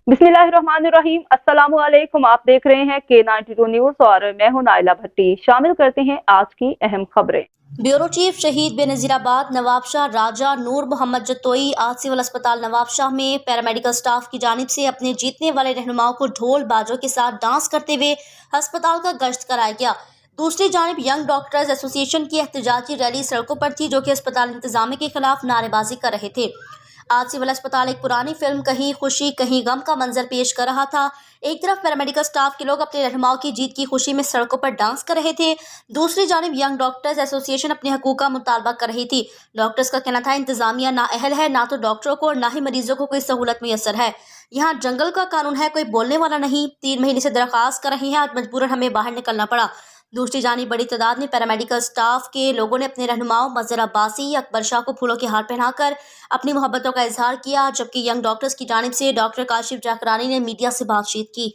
बिस्मिल्लाहिर्रहमानिर्रहीम। अस्सलामु अलैकुम। आप देख रहे हैं K92 न्यूज और मैं हूं नाइला भट्टी। शामिल करते हैं आज की अहम खबरें। ब्यूरो चीफ शहीद बेनजीराबाद नवाबशाह राजा नूर मोहम्मद जतोई आज सिविल अस्पताल नवाबशाह में पैरामेडिकल स्टाफ की जानिब से अपने जीतने वाले रहनुमाओं को ढोल बाजों के साथ डांस करते हुए अस्पताल का गश्त कराया गया। दूसरी जानिब यंग डॉक्टर्स एसोसिएशन की एहतजाजी रैली सड़कों पर थी, जो कि अस्पताल इंतजामिया के खिलाफ नारेबाजी कर रहे थे। आज सिविल अस्पताल एक पुरानी फिल्म कहीं खुशी कहीं गम का मंजर पेश कर रहा था। एक तरफ पैरामेडिकल स्टाफ के लोग अपने रहनुमाओं की जीत की खुशी में सड़कों पर डांस कर रहे थे, दूसरी जानिब यंग डॉक्टर्स एसोसिएशन अपने हकूक का मुतालबा कर रही थी। डॉक्टर्स का कहना था इंतजामिया ना अहल है, ना तो डॉक्टरों को और ना ही मरीजों को कोई सहूलत मैसर है। यहाँ जंगल का कानून है, कोई बोलने वाला नहीं। 3 महीने से दरख्वास्त कर रही हैं, आज मजबूरन हमें बाहर निकलना पड़ा। दूसरी जानिब बड़ी तादाद में पैरामेडिकल स्टाफ के लोगों ने अपने रहनुमाओं मज़हर अब्बासी अकबर शाह को फूलों के हार पहनाकर अपनी मोहब्बतों का इजहार किया, जबकि यंग डॉक्टर्स की जानिब से डॉक्टर काशिफ जाकरानी ने मीडिया से बातचीत की।